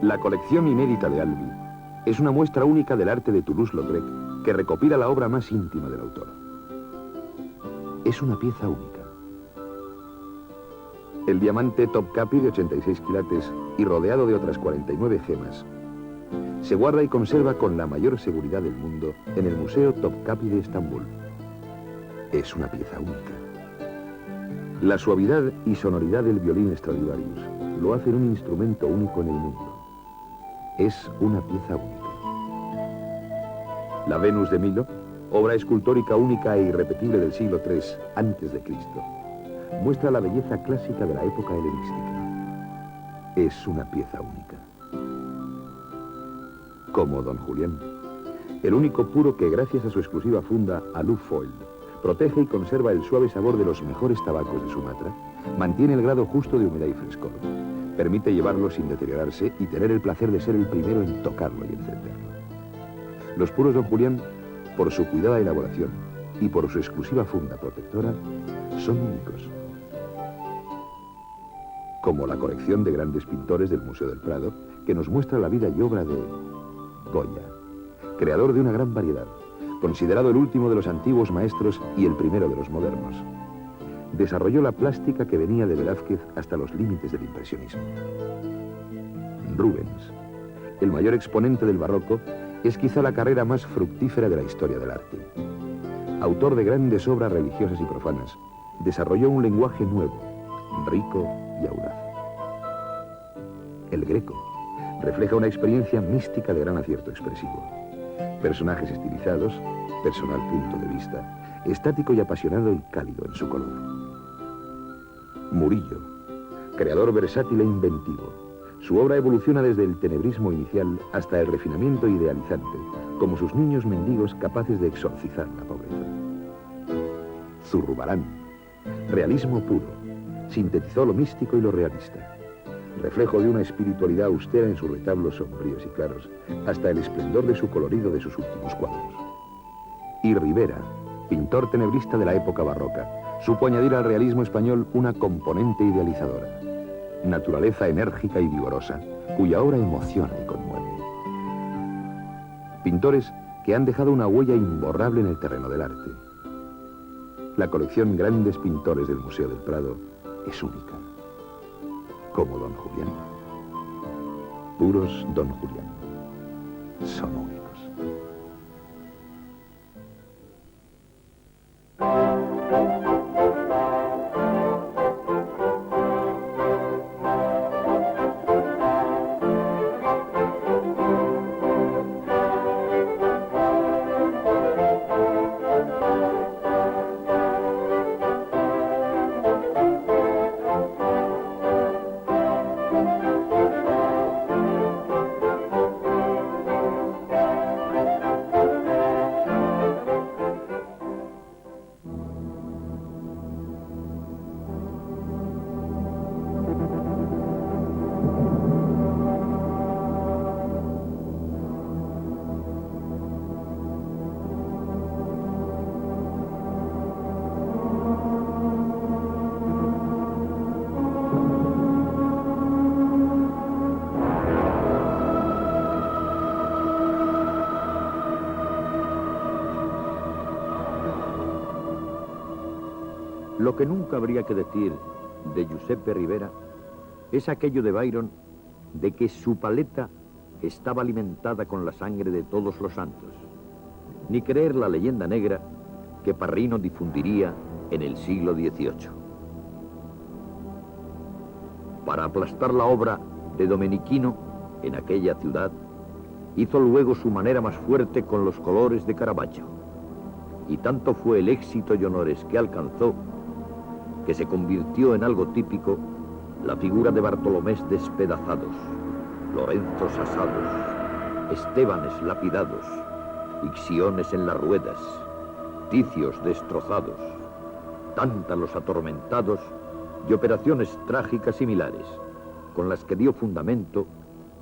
La colección inédita de Albi es una muestra única del arte de Toulouse-Lautrec que recopila la obra más íntima del autor. Es una pieza única. El diamante Topkapi de 86 quilates y rodeado de otras 49 gemas se guarda y conserva con la mayor seguridad del mundo en el Museo Topkapi de Estambul. Es una pieza única. La suavidad y sonoridad del violín Stradivarius lo hacen un instrumento único en el mundo. Es una pieza única. La Venus de Milo, obra escultórica única e irrepetible del siglo III a.C., muestra la belleza clásica de la época helenística. Es una pieza única. Como Don Julián, el único puro que, gracias a su exclusiva funda Alu Foil, protege y conserva el suave sabor de los mejores tabacos de Sumatra, mantiene el grado justo de humedad y frescor, permite llevarlo sin deteriorarse y tener el placer de ser el primero en tocarlo y encenderlo. Los puros Don Julián, por su cuidada elaboración y por su exclusiva funda protectora, son únicos. Como la colección de grandes pintores del Museo del Prado, que nos muestra la vida y obra de Goya, creador de una gran variedad, considerado el último de los antiguos maestros y el primero de los modernos. Desarrolló la plástica que venía de Velázquez hasta los límites del impresionismo. Rubens, el mayor exponente del barroco, es quizá la carrera más fructífera de la historia del arte. Autor de grandes obras religiosas y profanas, desarrolló un lenguaje nuevo, rico y audaz. El Greco refleja una experiencia mística de gran acierto expresivo. Personajes estilizados, personal punto de vista, estático y apasionado y cálido en su color. Murillo, creador versátil e inventivo. Su obra evoluciona desde el tenebrismo inicial hasta el refinamiento idealizante, como sus niños mendigos capaces de exorcizar la pobreza. Zurbarán, realismo puro, sintetizó lo místico y lo realista. Reflejo de una espiritualidad austera en sus retablos sombríos y claros, hasta el esplendor de su colorido de sus últimos cuadros. Y Rivera, pintor tenebrista de la época barroca, supo añadir al realismo español una componente idealizadora. Naturaleza enérgica y vigorosa, cuya obra emociona y conmueve. Pintores que han dejado una huella imborrable en el terreno del arte. La colección Grandes Pintores del Museo del Prado es única. Como Don Julián. Puros Don Julián. Son únicos. Lo que nunca habría que decir de Giuseppe Rivera es aquello de Byron de que su paleta estaba alimentada con la sangre de todos los santos, ni creer la leyenda negra que Parrino difundiría en el siglo XVIII. Para aplastar la obra de Domenichino en aquella ciudad, hizo luego su manera más fuerte con los colores de Caravaggio, y tanto fue el éxito y honores que alcanzó que se convirtió en algo típico la figura de Bartolomés despedazados, Lorenzos asados, Estebanes lapidados, Ixiones en las ruedas, Ticios destrozados, Tántalos atormentados y operaciones trágicas similares, con las que dio fundamento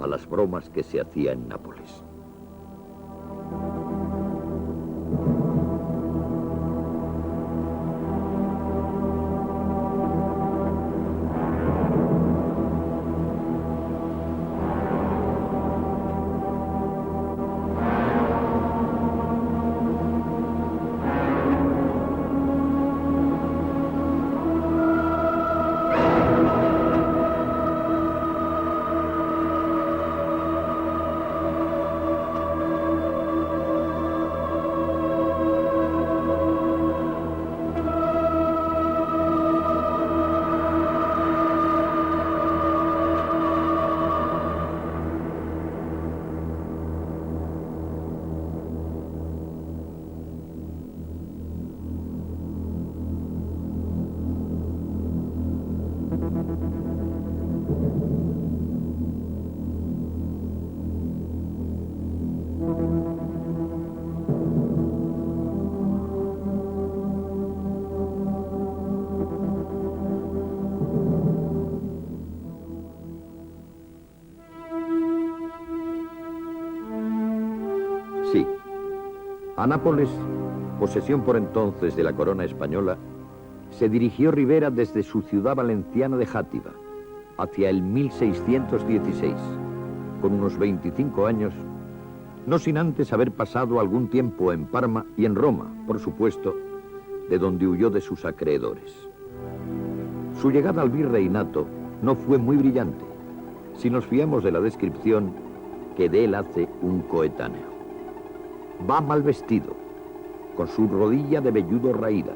a las bromas que se hacía en Nápoles. Sí, a Nápoles, posesión por entonces de la corona española, se dirigió Rivera desde su ciudad valenciana de Játiva, hacia el 1616, con unos 25 años, no sin antes haber pasado algún tiempo en Parma y en Roma, por supuesto, de donde huyó de sus acreedores. Su llegada al virreinato no fue muy brillante, si nos fiamos de la descripción que de él hace un coetáneo. Va mal vestido, con su rodilla de velludo raída,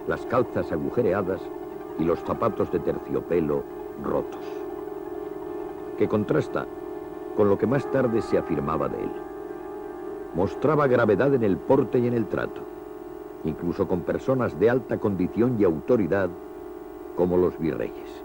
las calzas agujereadas y los zapatos de terciopelo rotos, que contrasta con lo que más tarde se afirmaba de él. Mostraba gravedad en el porte y en el trato, incluso con personas de alta condición y autoridad como los virreyes.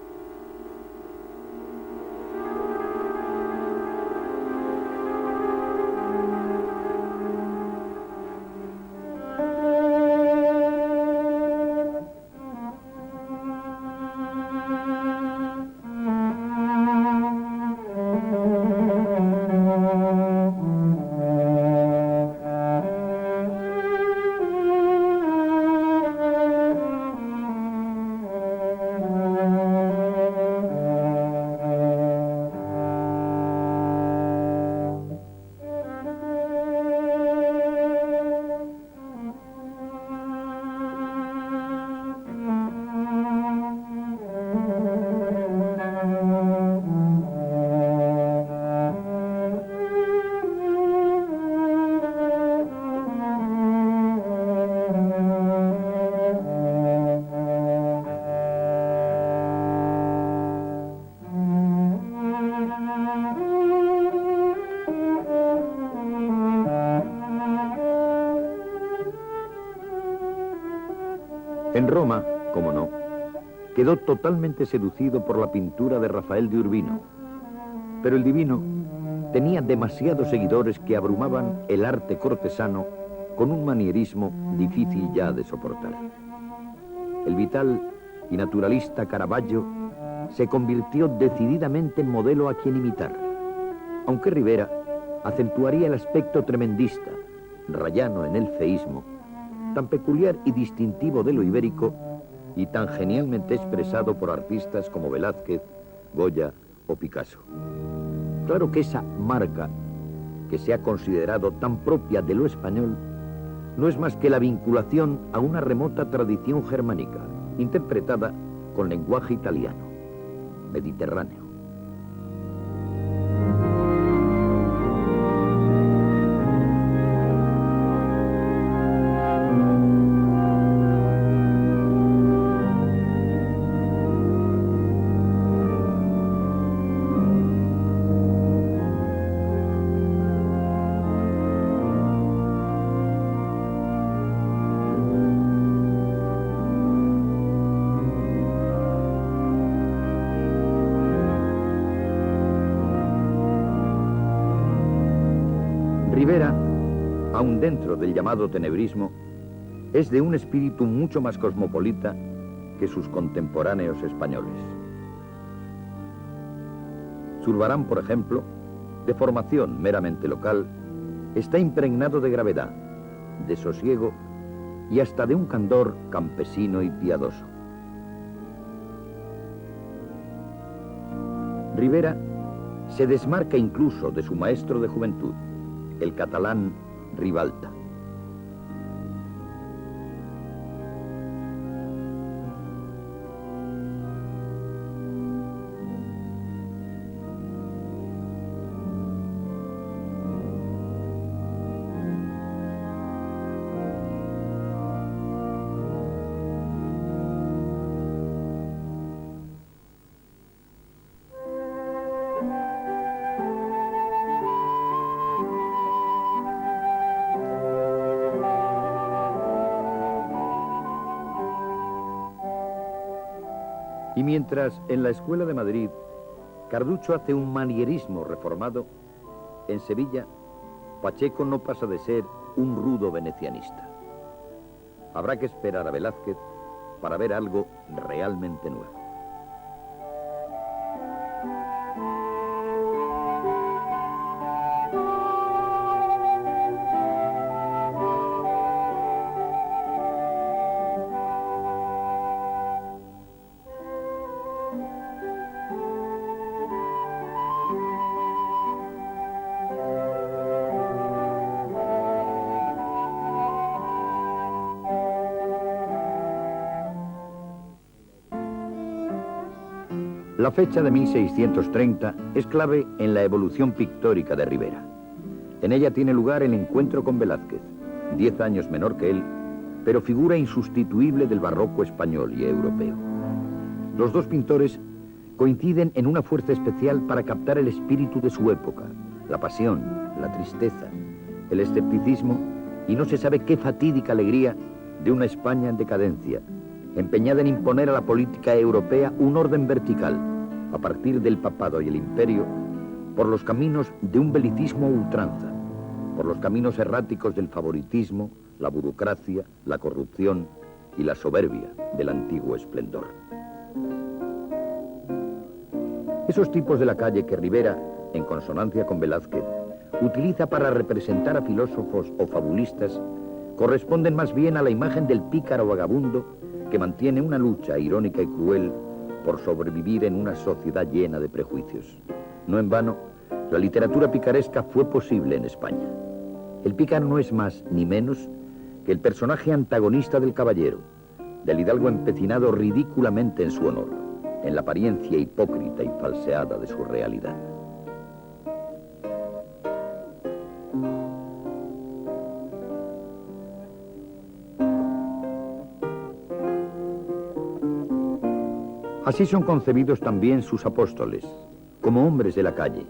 En Roma, como no, quedó totalmente seducido por la pintura de Rafael de Urbino. Pero el divino tenía demasiados seguidores que abrumaban el arte cortesano con un manierismo difícil ya de soportar. El vital y naturalista Caravaggio se convirtió decididamente en modelo a quien imitar, aunque Rivera acentuaría el aspecto tremendista, rayano en el feísmo, tan peculiar y distintivo de lo ibérico y tan genialmente expresado por artistas como Velázquez, Goya o Picasso. Claro que esa marca, que se ha considerado tan propia de lo español, no es más que la vinculación a una remota tradición germánica, interpretada con lenguaje italiano, mediterráneo. Rivera, aun dentro del llamado tenebrismo, es de un espíritu mucho más cosmopolita que sus contemporáneos españoles. Zurbarán, por ejemplo, de formación meramente local, está impregnado de gravedad, de sosiego y hasta de un candor campesino y piadoso. Rivera se desmarca incluso de su maestro de juventud, el catalán Ribalta. Y mientras en la Escuela de Madrid Carducho hace un manierismo reformado, en Sevilla Pacheco no pasa de ser un rudo venecianista. Habrá que esperar a Velázquez para ver algo realmente nuevo. La fecha de 1630 es clave en la evolución pictórica de Rivera. En ella tiene lugar el encuentro con Velázquez, 10 años menor que él, pero figura insustituible del barroco español y europeo. Los dos pintores coinciden en una fuerza especial para captar el espíritu de su época, la pasión, la tristeza, el escepticismo y no se sabe qué fatídica alegría de una España en decadencia, empeñada en imponer a la política europea un orden vertical, a partir del papado y el imperio, por los caminos de un belicismo a ultranza, por los caminos erráticos del favoritismo, la burocracia, la corrupción y la soberbia del antiguo esplendor. Esos tipos de la calle que Rivera, en consonancia con Velázquez, utiliza para representar a filósofos o fabulistas, corresponden más bien a la imagen del pícaro vagabundo que mantiene una lucha irónica y cruel por sobrevivir en una sociedad llena de prejuicios. No en vano, la literatura picaresca fue posible en España. El pícaro no es más ni menos que el personaje antagonista del caballero, del hidalgo empecinado ridículamente en su honor, en la apariencia hipócrita y falseada de su realidad. Así son concebidos también sus apóstoles, como hombres de la calle,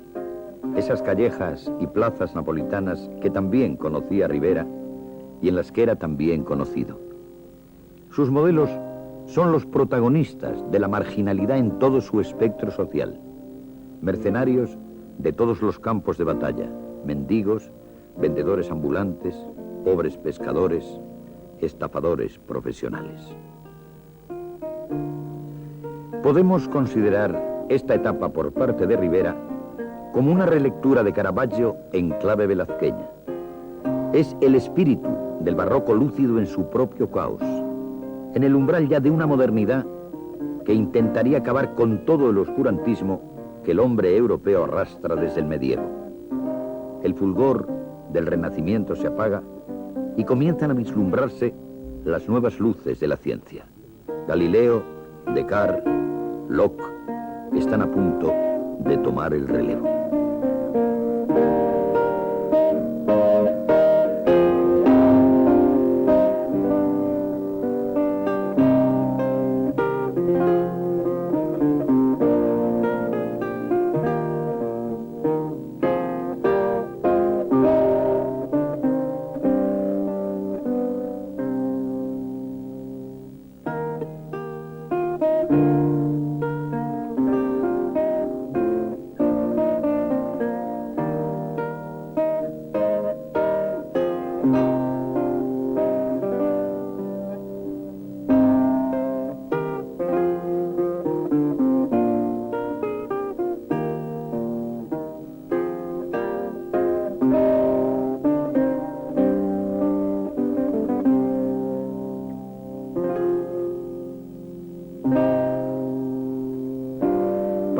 esas callejas y plazas napolitanas que también conocía Rivera y en las que era también conocido. Sus modelos son los protagonistas de la marginalidad en todo su espectro social, mercenarios de todos los campos de batalla, mendigos, vendedores ambulantes, pobres pescadores, estafadores profesionales. Podemos considerar esta etapa por parte de Rivera como una relectura de Caravaggio en clave velazqueña. Es el espíritu del barroco lúcido en su propio caos, en el umbral ya de una modernidad que intentaría acabar con todo el oscurantismo que el hombre europeo arrastra desde el medievo. El fulgor del Renacimiento se apaga y comienzan a vislumbrarse las nuevas luces de la ciencia. Galileo, Descartes, Locke están a punto de tomar el relevo.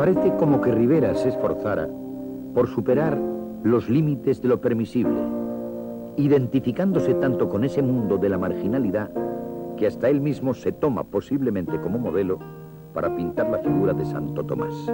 Parece como que Rivera se esforzara por superar los límites de lo permisible, identificándose tanto con ese mundo de la marginalidad que hasta él mismo se toma posiblemente como modelo para pintar la figura de Santo Tomás.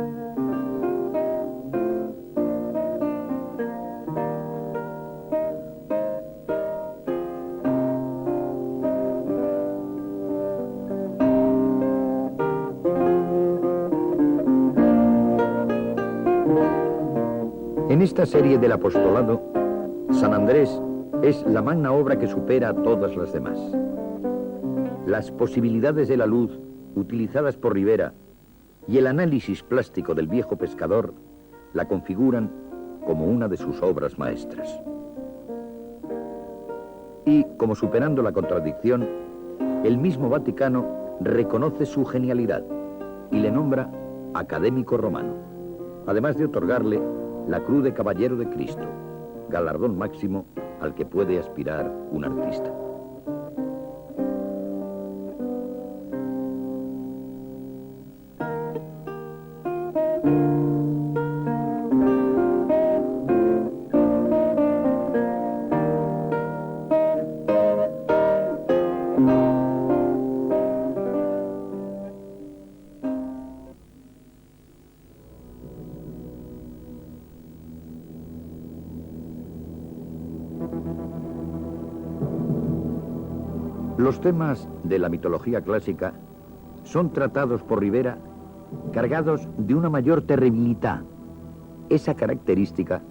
En esta serie del apostolado, San Andrés es la magna obra que supera a todas las demás. Las posibilidades de la luz, utilizadas por Rivera y el análisis plástico del viejo pescador la configuran como una de sus obras maestras. Y, como superando la contradicción, el mismo Vaticano reconoce su genialidad y le nombra académico romano, además de otorgarle la Cruz de Caballero de Cristo, galardón máximo al que puede aspirar un artista. Los temas de la mitología clásica son tratados por Ribera cargados de una mayor terribilidad, esa característica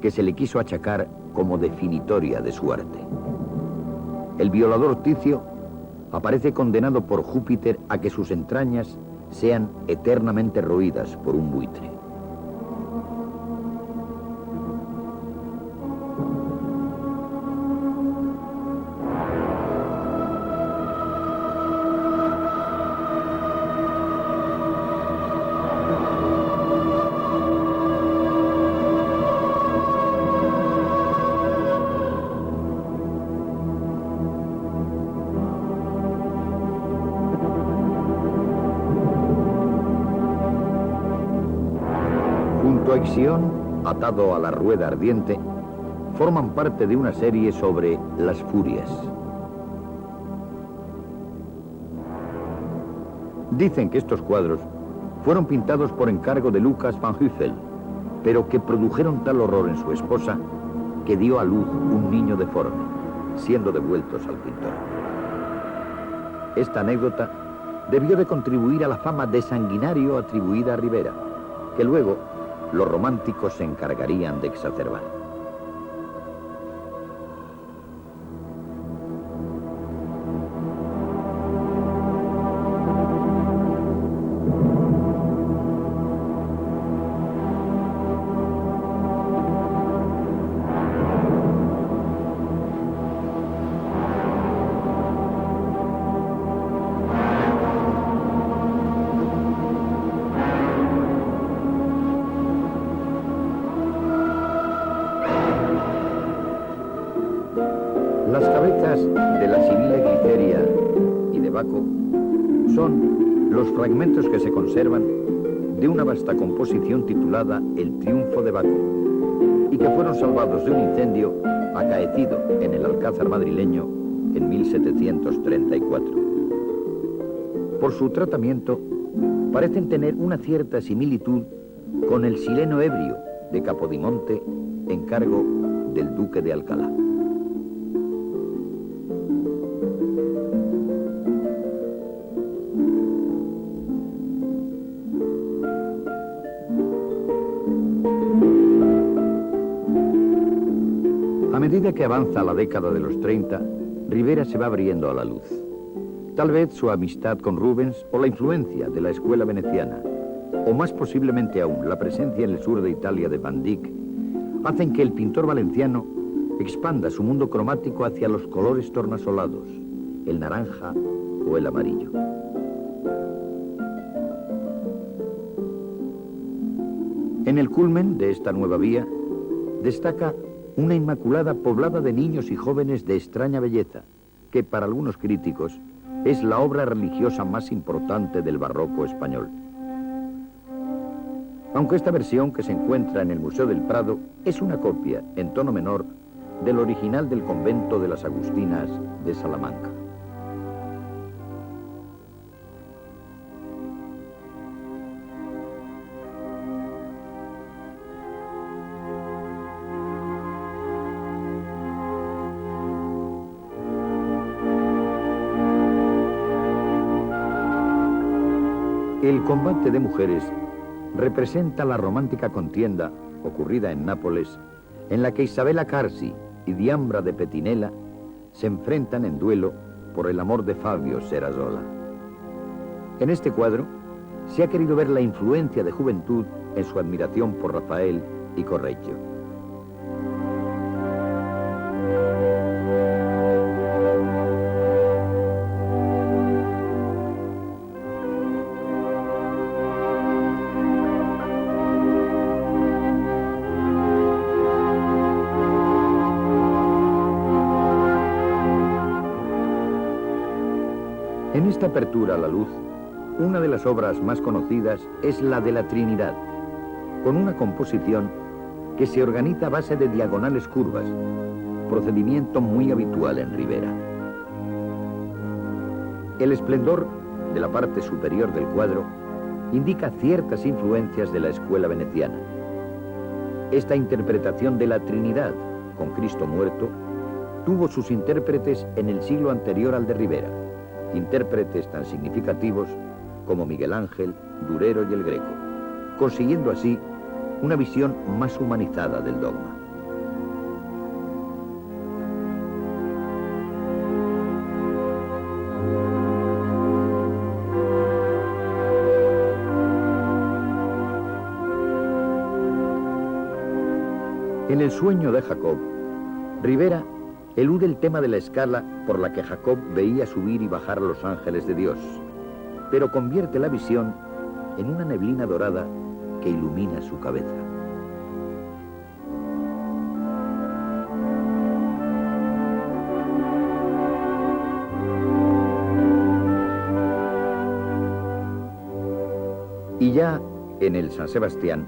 que se le quiso achacar como definitoria de su arte. El violador Ticio aparece condenado por Júpiter a que sus entrañas sean eternamente roídas por un buitre. Ixión, atado a la rueda ardiente, forman parte de una serie sobre las furias. Dicen que estos cuadros fueron pintados por encargo de Lucas van Hüffel, pero que produjeron tal horror en su esposa que dio a luz un niño deforme, siendo devueltos al pintor. Esta anécdota debió de contribuir a la fama de sanguinario atribuida a Ribera, que luego los románticos se encargarían de exacerbar. Las cabezas de la Sibila Gliceria y de Baco son los fragmentos que se conservan de una vasta composición titulada El triunfo de Baco y que fueron salvados de un incendio acaecido en el Alcázar madrileño en 1734. Por su tratamiento, parecen tener una cierta similitud con el Sileno ebrio de Capodimonte, encargo del duque de Alcalá. A medida que avanza la década de los 30, Ribera se va abriendo a la luz. Tal vez su amistad con Rubens o la influencia de la escuela veneciana, o más posiblemente aún la presencia en el sur de Italia de Van Dyck, hacen que el pintor valenciano expanda su mundo cromático hacia los colores tornasolados, el naranja o el amarillo. En el culmen de esta nueva vía destaca una Inmaculada poblada de niños y jóvenes de extraña belleza, que para algunos críticos es la obra religiosa más importante del barroco español. Aunque esta versión, que se encuentra en el Museo del Prado, es una copia, en tono menor, del original del convento de las Agustinas de Salamanca. El combate de mujeres representa la romántica contienda ocurrida en Nápoles, en la que Isabella Carsi y Diambra de Petinella se enfrentan en duelo por el amor de Fabio Serrazola. En este cuadro, se ha querido ver la influencia de juventud en su admiración por Rafael y Correggio. En esta apertura a la luz, una de las obras más conocidas es la de la Trinidad, con una composición que se organiza a base de diagonales curvas, procedimiento muy habitual en Ribera. El esplendor de la parte superior del cuadro indica ciertas influencias de la escuela veneciana. Esta interpretación de la Trinidad, con Cristo muerto, tuvo sus intérpretes en el siglo anterior al de Ribera, intérpretes tan significativos como Miguel Ángel, Durero y el Greco, consiguiendo así una visión más humanizada del dogma. En el sueño de Jacob, Ribera elude el tema de la escala por la que Jacob veía subir y bajar a los ángeles de Dios, pero convierte la visión en una neblina dorada que ilumina su cabeza. Y ya en el San Sebastián,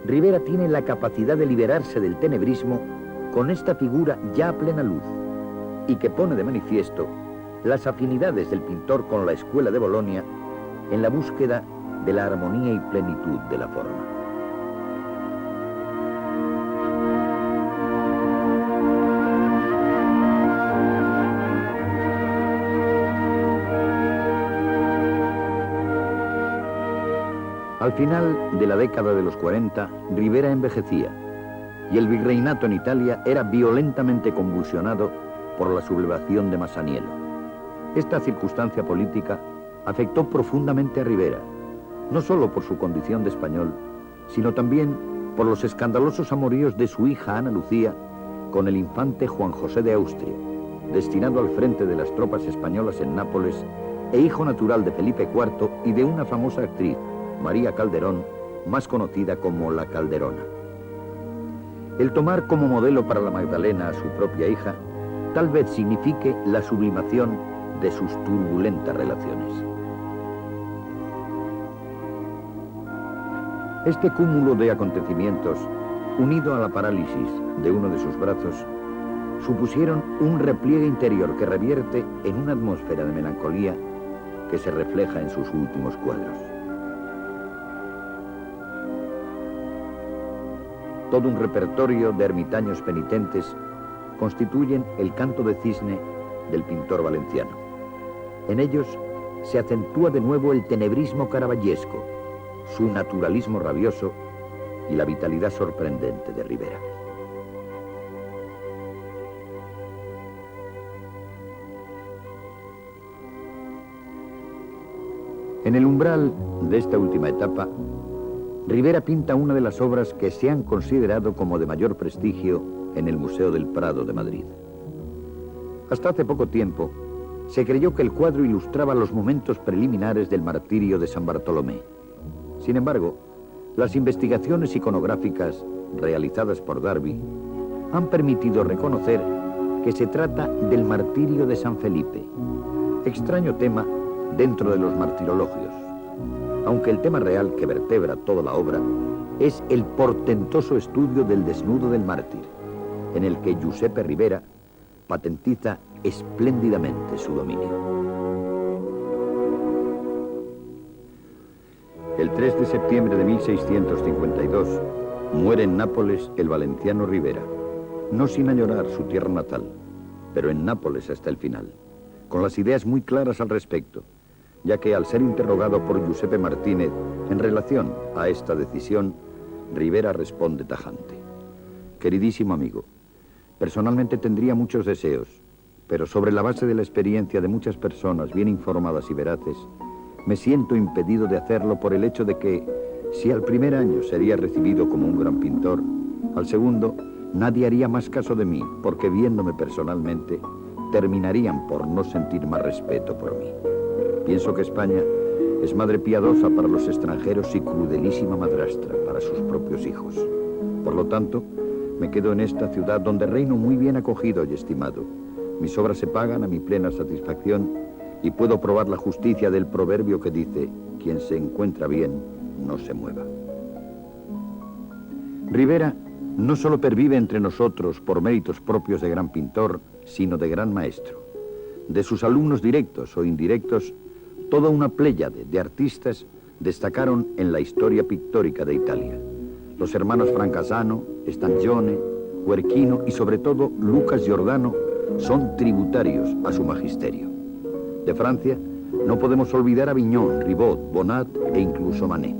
Ribera tiene la capacidad de liberarse del tenebrismo con esta figura ya a plena luz y que pone de manifiesto las afinidades del pintor con la escuela de Bolonia en la búsqueda de la armonía y plenitud de la forma. Al final de la década de los 40, Ribera envejecía y el virreinato en Italia era violentamente convulsionado por la sublevación de Masaniello. Esta circunstancia política afectó profundamente a Ribera, no solo por su condición de español, sino también por los escandalosos amoríos de su hija Ana Lucía con el infante Juan José de Austria, destinado al frente de las tropas españolas en Nápoles e hijo natural de Felipe IV y de una famosa actriz, María Calderón, más conocida como la Calderona. El tomar como modelo para la Magdalena a su propia hija tal vez signifique la sublimación de sus turbulentas relaciones. Este cúmulo de acontecimientos, unido a la parálisis de uno de sus brazos, supusieron un repliegue interior que revierte en una atmósfera de melancolía que se refleja en sus últimos cuadros. Todo un repertorio de ermitaños penitentes constituyen el canto de cisne del pintor valenciano. En ellos se acentúa de nuevo el tenebrismo caravallesco, su naturalismo rabioso y la vitalidad sorprendente de Ribera. En el umbral de esta última etapa, Ribera pinta una de las obras que se han considerado como de mayor prestigio en el Museo del Prado de Madrid. Hasta hace poco tiempo, se creyó que el cuadro ilustraba los momentos preliminares del martirio de San Bartolomé. Sin embargo, las investigaciones iconográficas realizadas por Darby han permitido reconocer que se trata del martirio de San Felipe, extraño tema dentro de los martirologios, aunque el tema real que vertebra toda la obra es el portentoso estudio del desnudo del mártir, en el que Giuseppe Ribera patentiza espléndidamente su dominio. El 3 de septiembre de 1652 muere en Nápoles el valenciano Ribera, no sin añorar su tierra natal, pero en Nápoles hasta el final, con las ideas muy claras al respecto, ya que al ser interrogado por Giuseppe Martínez en relación a esta decisión, Ribera responde tajante: queridísimo amigo, personalmente tendría muchos deseos, pero sobre la base de la experiencia de muchas personas bien informadas y veraces, me siento impedido de hacerlo por el hecho de que, si al primer año sería recibido como un gran pintor, al segundo nadie haría más caso de mí, porque viéndome personalmente, terminarían por no sentir más respeto por mí. Pienso que España es madre piadosa para los extranjeros y crudelísima madrastra para sus propios hijos. Por lo tanto, me quedo en esta ciudad donde reino muy bien acogido y estimado. Mis obras se pagan a mi plena satisfacción y puedo probar la justicia del proverbio que dice: quien se encuentra bien, no se mueva. Rivera no solo pervive entre nosotros por méritos propios de gran pintor, sino de gran maestro. De sus alumnos directos o indirectos, toda una pléyade de artistas destacaron en la historia pictórica de Italia. Los hermanos Francasano, Stangione, Guerchino y sobre todo Lucas Giordano son tributarios a su magisterio. De Francia no podemos olvidar a Vignon, Ribot, Bonnat e incluso Manet.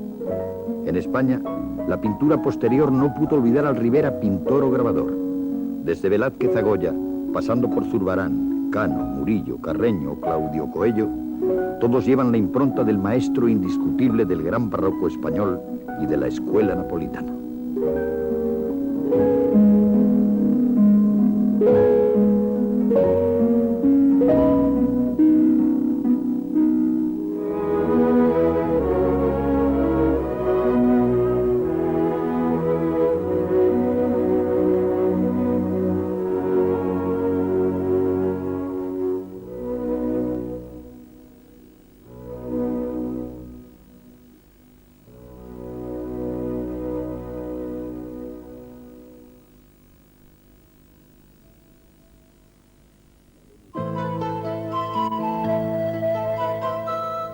En España, la pintura posterior no pudo olvidar al Rivera pintor o grabador. Desde Velázquez a Goya, pasando por Zurbarán, Cano, Murillo, Carreño o Claudio Coello, todos llevan la impronta del maestro indiscutible del gran barroco español y de la escuela napolitana.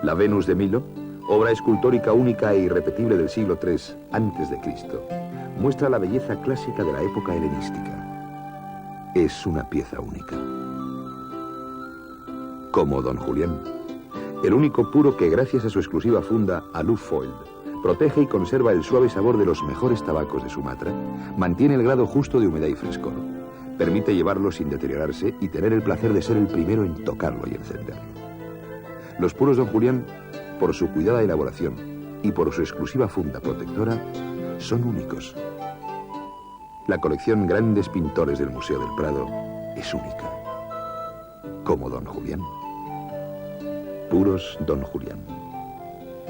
La Venus de Milo, obra escultórica única e irrepetible del siglo III a.C., muestra la belleza clásica de la época helenística. Es una pieza única. Como Don Julián, el único puro que, gracias a su exclusiva funda Alufoil, protege y conserva el suave sabor de los mejores tabacos de Sumatra, mantiene el grado justo de humedad y frescor, permite llevarlo sin deteriorarse y tener el placer de ser el primero en tocarlo y encenderlo. Los puros Don Julián, por su cuidada elaboración y por su exclusiva funda protectora, son únicos. La colección Grandes Pintores del Museo del Prado es única. Como Don Julián. Puros Don Julián.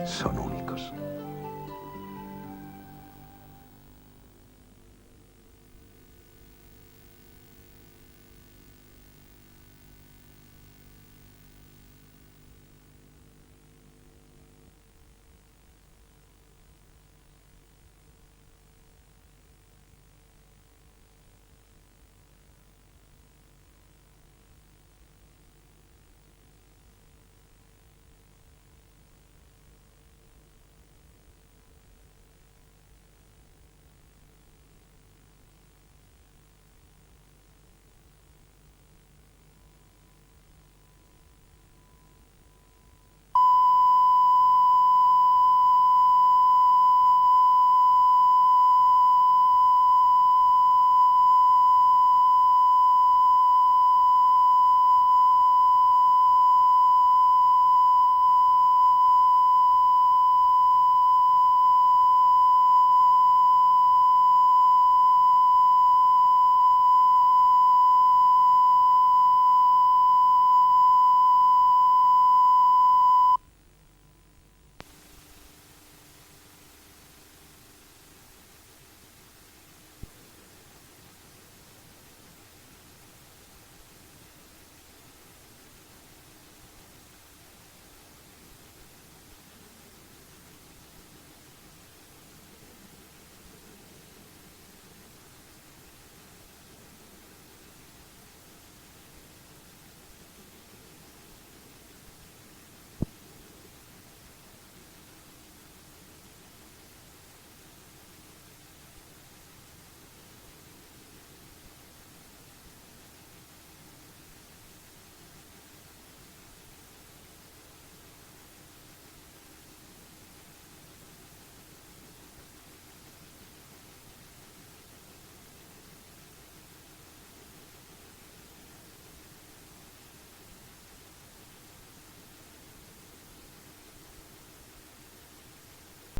Son únicos.